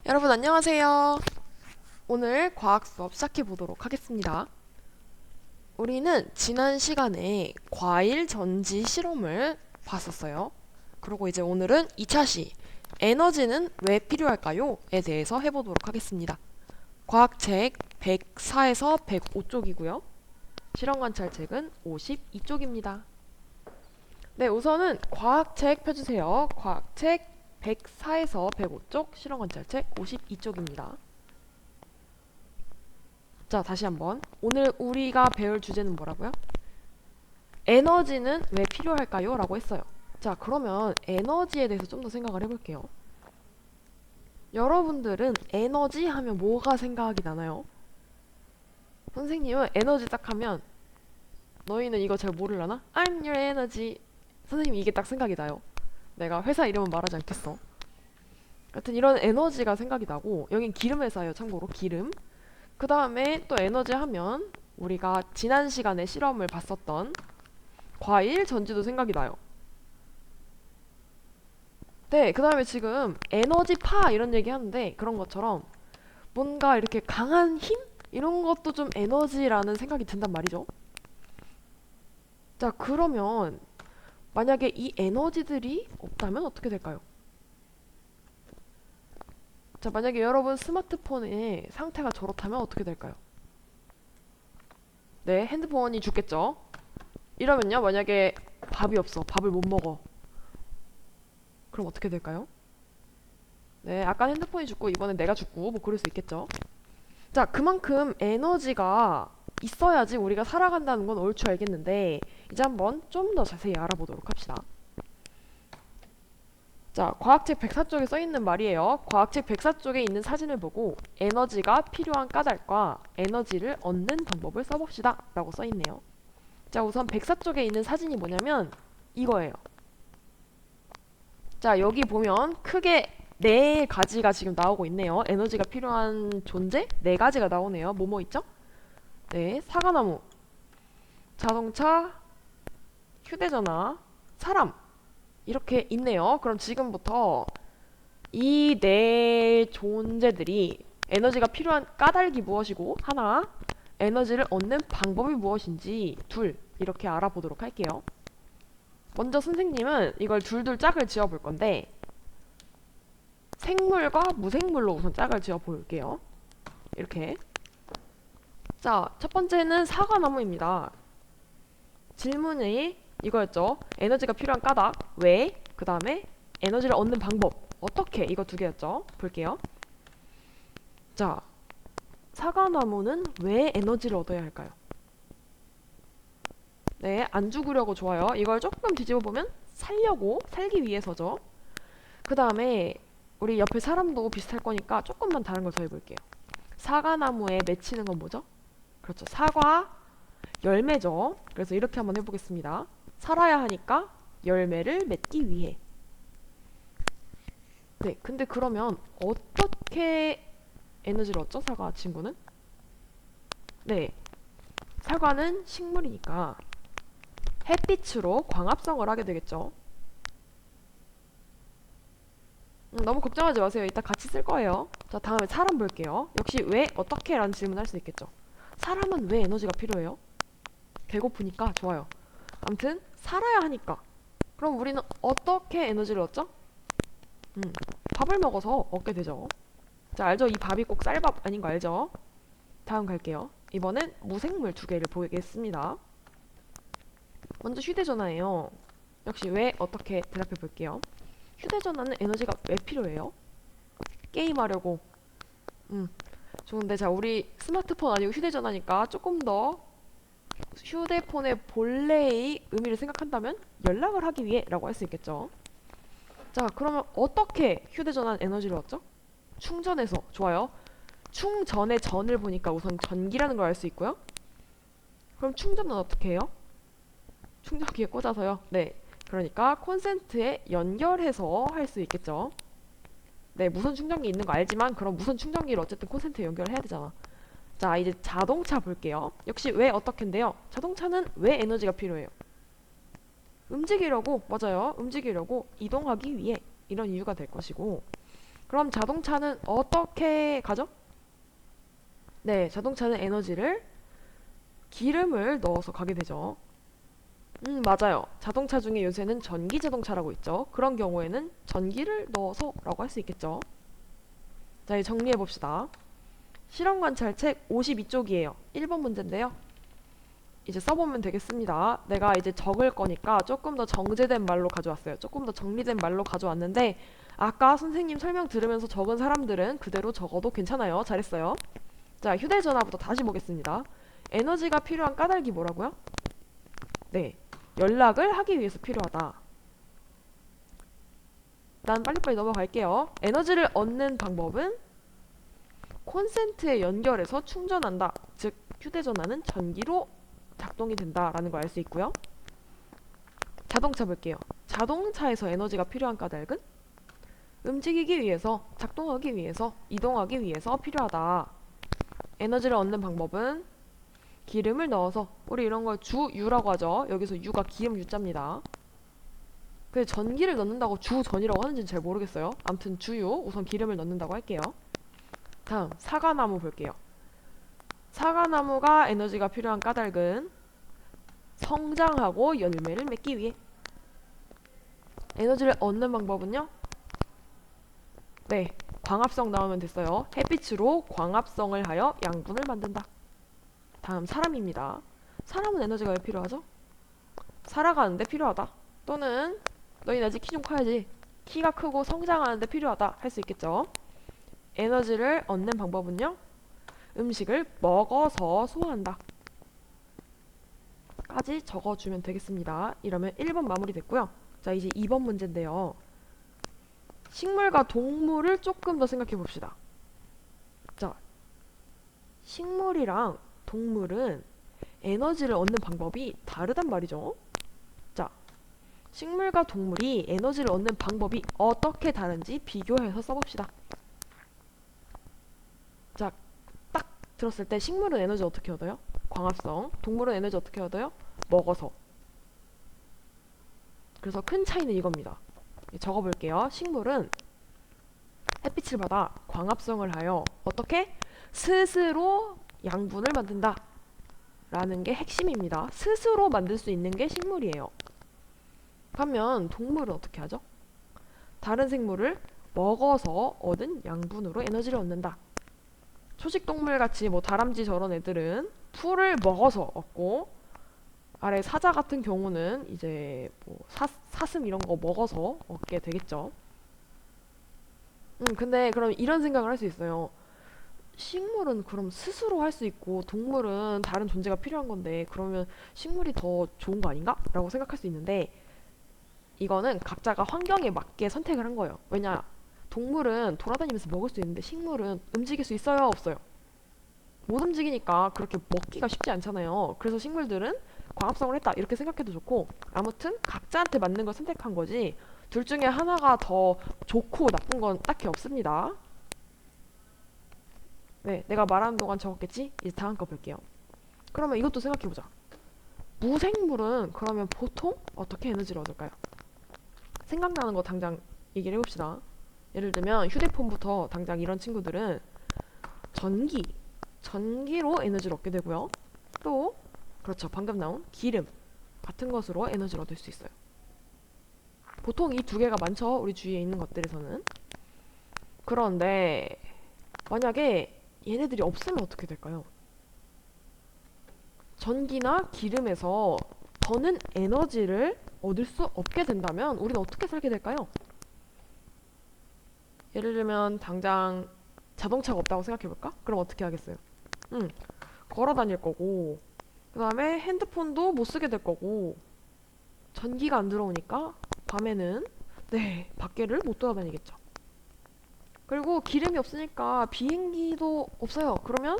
여러분 안녕하세요. 오늘 과학 수업 시작해 보도록 하겠습니다. 우리는 지난 시간에 과일 전지 실험을 봤었어요. 그리고 이제 오늘은 2차 시 에너지는 왜 필요할까요? 에 대해서 해보도록 하겠습니다. 과학책 104에서 105쪽이고요. 실험관찰책은 52쪽입니다. 네, 우선은 과학책 펴주세요. 과학책 104에서 105쪽, 실험관찰책 52쪽입니다. 자, 다시 한번. 오늘 우리가 배울 주제는 뭐라고요? 에너지는 왜 필요할까요? 라고 했어요. 자, 그러면 에너지에 대해서 좀 더 생각을 해볼게요. 여러분들은 에너지 하면 뭐가 생각이 나나요? 선생님은 에너지 딱 하면 너희는 이거 잘 모르려나? I'm your energy. 선생님 이게 딱 생각이 나요. 내가 회사 이름은 말하지 않겠어. 하여튼 이런 에너지가 생각이 나고 여긴 기름 회사예요. 참고로 기름. 그 다음에 또 에너지 하면 우리가 지난 시간에 실험을 봤었던 과일 전지도 생각이 나요. 네, 그 다음에 지금 에너지파 이런 얘기 하는데 그런 것처럼 뭔가 이렇게 강한 힘? 이런 것도 좀 에너지라는 생각이 든단 말이죠. 자, 그러면 만약에 이 에너지들이 없다면 어떻게 될까요? 자, 만약에 여러분 스마트폰의 상태가 저렇다면 어떻게 될까요? 네, 핸드폰이 죽겠죠. 이러면요, 만약에 밥이 없어. 밥을 못 먹어. 그럼 어떻게 될까요? 네, 아까 핸드폰이 죽고 이번엔 내가 죽고 뭐 그럴 수 있겠죠. 자, 그만큼 에너지가 있어야지 우리가 살아간다는 건 얼추 알겠는데 이제 한번 좀 더 자세히 알아보도록 합시다. 자, 과학책 104쪽에 써있는 말이에요. 과학책 104쪽에 있는 사진을 보고 에너지가 필요한 까닭과 에너지를 얻는 방법을 써봅시다 라고 써있네요. 자, 우선 104쪽에 있는 사진이 뭐냐면 이거예요. 자, 여기 보면 크게 네 가지가 지금 나오고 있네요. 에너지가 필요한 존재 네 가지가 나오네요. 뭐뭐 있죠? 네, 사과나무, 자동차, 휴대전화, 사람 이렇게 있네요. 그럼 지금부터 이 네 존재들이 에너지가 필요한 까닭이 무엇이고 하나, 에너지를 얻는 방법이 무엇인지 둘 이렇게 알아보도록 할게요. 먼저 선생님은 이걸 둘둘 짝을 지어 볼 건데 생물과 무생물로 우선 짝을 지어 볼게요. 이렇게. 자, 첫 번째는 사과나무입니다. 질문이 이거였죠. 에너지가 필요한 까닭, 왜? 그 다음에 에너지를 얻는 방법, 어떻게? 이거 두 개였죠. 볼게요. 자, 사과나무는 왜 에너지를 얻어야 할까요? 네, 안 죽으려고 좋아요. 이걸 조금 뒤집어 보면 살려고, 살기 위해서죠. 그 다음에 우리 옆에 사람도 비슷할 거니까 조금만 다른 걸 더 해볼게요. 사과나무에 맺히는 건 뭐죠? 그렇죠. 사과, 열매죠. 그래서 이렇게 한번 해보겠습니다. 살아야 하니까 열매를 맺기 위해. 네, 근데 그러면 어떻게 에너지를 얻죠? 사과 친구는? 네, 사과는 식물이니까 햇빛으로 광합성을 하게 되겠죠. 너무 걱정하지 마세요. 이따 같이 쓸 거예요. 자, 다음에 사람 볼게요. 역시 왜, 어떻게? 라는 질문 할 수 있겠죠. 사람은 왜 에너지가 필요해요? 배고프니까 좋아요. 아무튼 살아야 하니까. 그럼 우리는 어떻게 에너지를 얻죠? 밥을 먹어서 얻게 되죠. 자, 알죠? 이 밥이 꼭 쌀밥 아닌 거 알죠? 다음 갈게요. 이번엔 무생물 두 개를 보겠습니다. 먼저 휴대전화예요. 역시 왜, 어떻게 대답해 볼게요. 휴대전화는 에너지가 왜 필요해요? 게임하려고. 좋은데 자, 우리 스마트폰 아니고 휴대전화니까 조금 더 휴대폰의 본래의 의미를 생각한다면 연락을 하기 위해 라고 할 수 있겠죠. 자, 그러면 어떻게 휴대전화는 에너지를 얻죠? 충전해서. 좋아요. 충전의 전을 보니까 우선 전기라는 걸 알 수 있고요. 그럼 충전은 어떻게 해요? 충전기에 꽂아서요. 네, 그러니까 콘센트에 연결해서 할 수 있겠죠. 네, 무선 충전기 있는 거 알지만 그럼 무선 충전기를 어쨌든 콘센트에 연결해야 되잖아. 자, 이제 자동차 볼게요. 역시 왜, 어떻게인데요. 자동차는 왜 에너지가 필요해요? 움직이려고. 맞아요. 움직이려고, 이동하기 위해. 이런 이유가 될 것이고, 그럼 자동차는 어떻게 가죠? 네, 자동차는 에너지를 기름을 넣어서 가게 되죠. 맞아요. 자동차 중에 요새는 전기 자동차라고 있죠. 그런 경우에는 전기를 넣어서 라고 할 수 있겠죠. 자, 이제 정리해 봅시다. 실험 관찰책 52쪽이에요. 1번 문제인데요. 이제 써보면 되겠습니다. 내가 이제 적을 거니까 조금 더 정제된 말로 가져왔어요. 조금 더 정리된 말로 가져왔는데 아까 선생님 설명 들으면서 적은 사람들은 그대로 적어도 괜찮아요. 잘했어요. 자, 휴대전화부터 다시 보겠습니다. 에너지가 필요한 까닭이 뭐라고요? 네, 연락을 하기 위해서 필요하다. 일단 빨리빨리 넘어갈게요. 에너지를 얻는 방법은 콘센트에 연결해서 충전한다. 즉, 휴대전화는 전기로 작동이 된다라는 걸 알 수 있고요. 자동차 볼게요. 자동차에서 에너지가 필요한 까닭은 움직이기 위해서, 작동하기 위해서, 이동하기 위해서 필요하다. 에너지를 얻는 방법은 기름을 넣어서, 우리 이런 걸 주유라고 하죠. 여기서 유가 기름 유자입니다. 근데 전기를 넣는다고 주전이라고 하는지는 잘 모르겠어요. 아무튼 주유, 우선 기름을 넣는다고 할게요. 다음, 사과나무 볼게요. 사과나무가 에너지가 필요한 까닭은 성장하고 열매를 맺기 위해. 에너지를 얻는 방법은요? 네, 광합성 나오면 됐어요. 햇빛으로 광합성을 하여 양분을 만든다. 다음, 사람입니다. 사람은 에너지가 왜 필요하죠? 살아가는데 필요하다. 또는 너희 아직 키 좀 커야지. 키가 크고 성장하는데 필요하다 할 수 있겠죠. 에너지를 얻는 방법은요? 음식을 먹어서 소화한다. 까지 적어주면 되겠습니다. 이러면 1번 마무리됐고요. 자, 이제 2번 문제인데요. 식물과 동물을 조금 더 생각해 봅시다. 자, 식물이랑 동물은 에너지를 얻는 방법이 다르단 말이죠. 자, 식물과 동물이 에너지를 얻는 방법이 어떻게 다른지 비교해서 써봅시다. 자, 딱 들었을 때 식물은 에너지 어떻게 얻어요? 광합성. 동물은 에너지 어떻게 얻어요? 먹어서. 그래서 큰 차이는 이겁니다. 적어볼게요. 식물은 햇빛을 받아 광합성을 하여 어떻게? 스스로 양분을 만든다. 라는 게 핵심입니다. 스스로 만들 수 있는 게 식물이에요. 반면 동물은 어떻게 하죠? 다른 생물을 먹어서 얻은 양분으로 에너지를 얻는다. 초식동물 같이 뭐 다람쥐 저런 애들은 풀을 먹어서 얻고, 아래 사자 같은 경우는 이제 뭐 사슴 이런 거 먹어서 얻게 되겠죠. 근데 그럼 이런 생각을 할 수 있어요. 식물은 그럼 스스로 할 수 있고 동물은 다른 존재가 필요한 건데 그러면 식물이 더 좋은 거 아닌가? 라고 생각할 수 있는데 이거는 각자가 환경에 맞게 선택을 한 거예요. 왜냐? 동물은 돌아다니면서 먹을 수 있는데 식물은 움직일 수 있어요? 없어요? 못 움직이니까 그렇게 먹기가 쉽지 않잖아요. 그래서 식물들은 광합성을 했다 이렇게 생각해도 좋고, 아무튼 각자한테 맞는 걸 선택한 거지 둘 중에 하나가 더 좋고 나쁜 건 딱히 없습니다. 네, 내가 말하는 동안 적었겠지? 이제 다음 거 볼게요. 그러면 이것도 생각해보자. 무생물은 그러면 보통 어떻게 에너지를 얻을까요? 생각나는 거 당장 얘기를 해봅시다. 예를 들면 휴대폰부터 당장 이런 친구들은 전기로 에너지를 얻게 되고요. 또 그렇죠, 방금 나온 기름 같은 것으로 에너지를 얻을 수 있어요. 보통 이 두 개가 많죠, 우리 주위에 있는 것들에서는. 그런데 만약에 얘네들이 없으면 어떻게 될까요? 전기나 기름에서 더는 에너지를 얻을 수 없게 된다면 우리는 어떻게 살게 될까요? 예를 들면 당장 자동차가 없다고 생각해볼까? 그럼 어떻게 하겠어요? 걸어 다닐 거고, 그 다음에 핸드폰도 못 쓰게 될 거고, 전기가 안 들어오니까 밤에는 네, 밖에를 못 돌아다니겠죠. 그리고 기름이 없으니까 비행기도 없어요. 그러면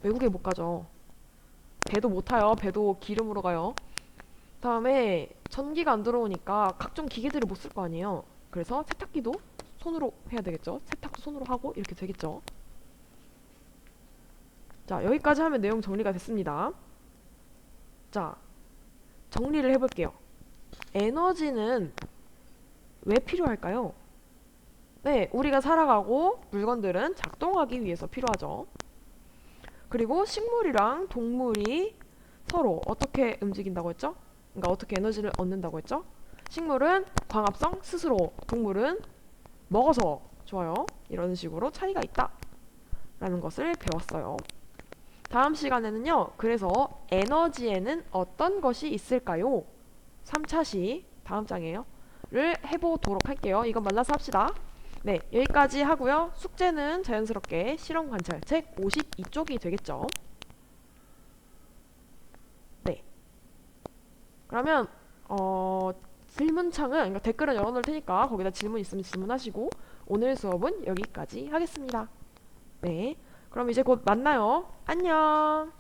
외국에 못 가죠. 배도 못 타요. 배도 기름으로 가요. 다음에 전기가 안 들어오니까 각종 기계들을 못 쓸 거 아니에요. 그래서 세탁기도 손으로 해야 되겠죠. 세탁도 손으로 하고 이렇게 되겠죠. 자, 여기까지 하면 내용 정리가 됐습니다. 자, 정리를 해볼게요. 에너지는 왜 필요할까요? 네, 우리가 살아가고 물건들은 작동하기 위해서 필요하죠. 그리고 식물이랑 동물이 서로 어떻게 움직인다고 했죠? 그러니까 어떻게 에너지를 얻는다고 했죠? 식물은 광합성 스스로, 동물은 먹어서. 좋아요. 이런 식으로 차이가 있다 라는 것을 배웠어요. 다음 시간에는요, 그래서 에너지에는 어떤 것이 있을까요? 3차시 다음 장이에요. 를 해보도록 할게요. 이건 만나서 합시다. 네, 여기까지 하고요. 숙제는 자연스럽게 실험 관찰 책 52쪽이 되겠죠. 네. 그러면 질문창은, 그러니까 댓글은 열어놓을 테니까 거기다 질문 있으면 질문하시고 오늘 수업은 여기까지 하겠습니다. 네. 그럼 이제 곧 만나요. 안녕.